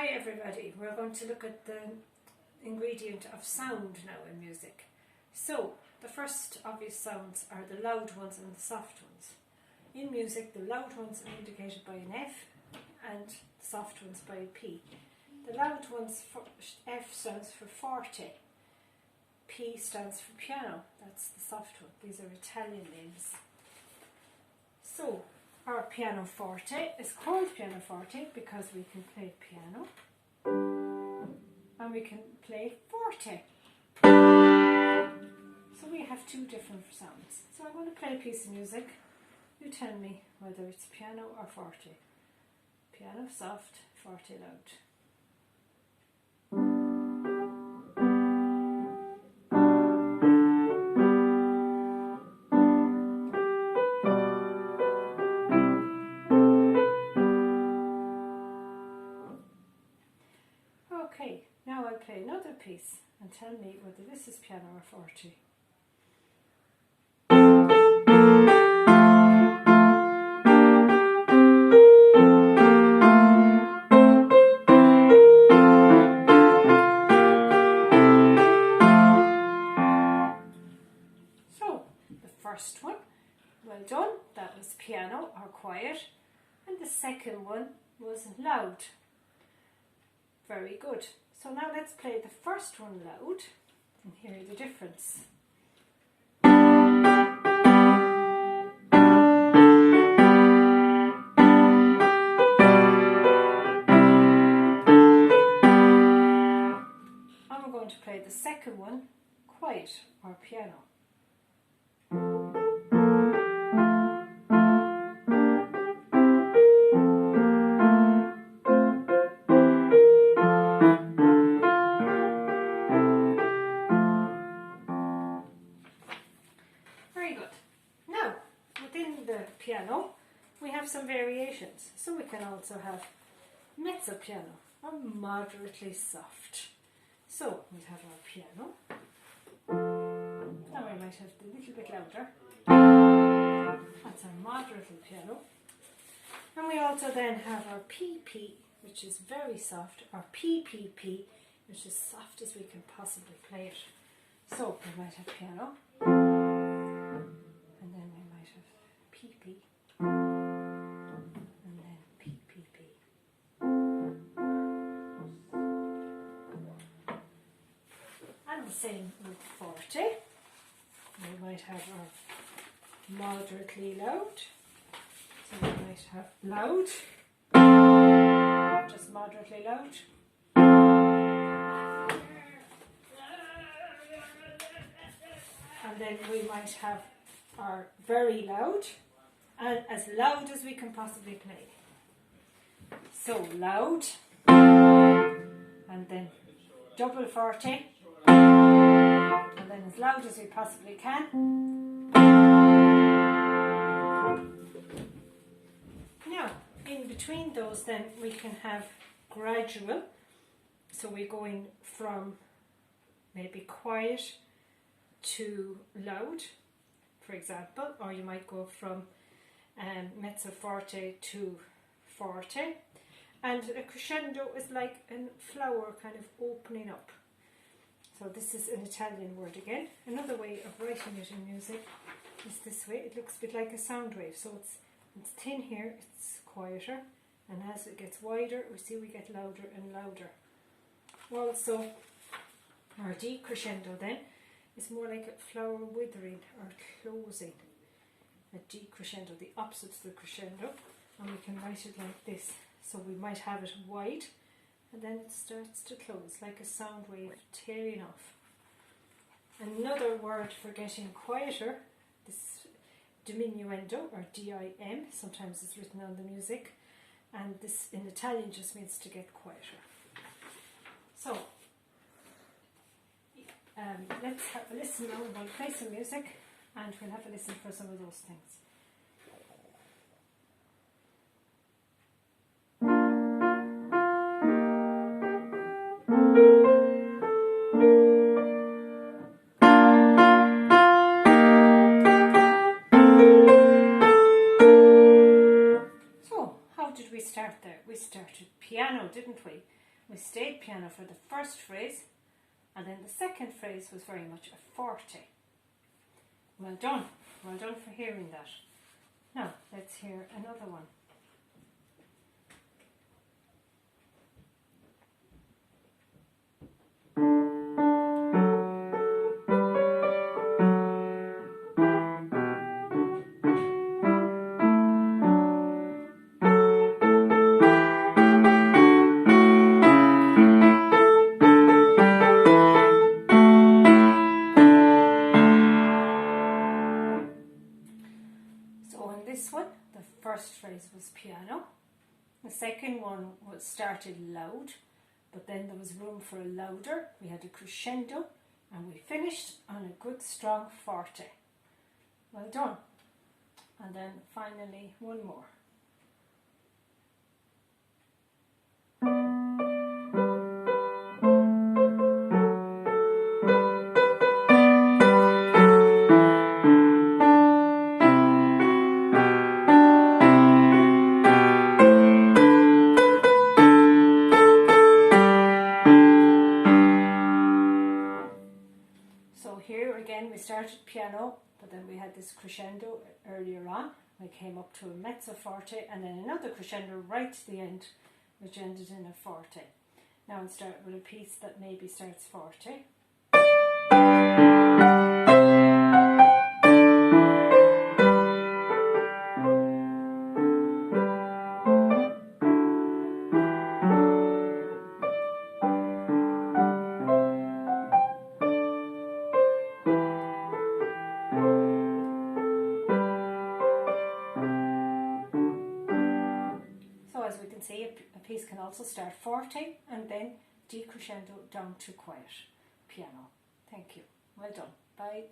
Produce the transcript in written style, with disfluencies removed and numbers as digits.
Hi everybody, we're going to look at the ingredient of sound now in music. So, the first obvious sounds are the loud ones and the soft ones. In music, the loud ones are indicated by an F and the soft ones by a P. The loud ones, F stands for forte, P stands for piano, that's the soft one. These are Italian names. So, our pianoforte is called pianoforte because we can play piano and we can play forte. So we have two different sounds. So I'm going to play a piece of music. You tell me whether it's piano or forte. Piano soft, forte loud. Okay, now I'll play another piece and tell me whether this is piano or forte. So, the first one, well done, that was piano or quiet, and the second one was loud. Very good. So now let's play the first one loud and hear the difference. And we're going to play the second one quiet or piano. Very good. Now, within the piano, we have some variations. So we can also have mezzo piano, or moderately soft. So we have our piano. Now we might have it a little bit louder. That's our moderately piano. And we also then have our PP, which is very soft, or PPP, which is soft as we can possibly play it. So we might have piano. And then we might have PP, and then PPP. And the same with forte. We might have our moderately loud. So we might have loud, just moderately loud. And then we might have are very loud and as loud as we can possibly play. So loud and then double forte and then as loud as we possibly can. Now in between those then we can have gradual, so we're going from maybe quiet to loud, for example, or you might go from mezzo forte to forte, and a crescendo is like a flower kind of opening up. So this is an Italian word again. Another way of writing it in music is this way. It looks a bit like a sound wave. So it's thin here, it's quieter, and as it gets wider, we see we get louder and louder. Also, our decrescendo then is more like a flower withering or closing. A decrescendo, the opposite to the crescendo, and we can write it like this. So we might have it wide and then it starts to close like a sound wave tailing off. Another word for getting quieter, this diminuendo or DIM, sometimes it's written on the music, and this in Italian just means to get quieter. So let's have a listen now. We'll play some music and we'll have a listen for some of those things. So, how did we start there? We started piano, didn't we? we stayed piano for the first phrase, and then the second phrase was very much a forte. Well done for hearing that. Now let's hear another one. This one, the first phrase was piano. The second one was started loud, but then there was room for a louder. We had a crescendo, and we finished on a good strong forte. Well done. And then finally one more. So here again we started piano, but then we had this crescendo earlier on. We came up to a mezzo forte and then another crescendo right at the end, which ended in a forte. Now we'll start with a piece that maybe starts forte. As we can see, a piece can also start forte and then decrescendo down to quiet piano. Thank you. Well done. Bye.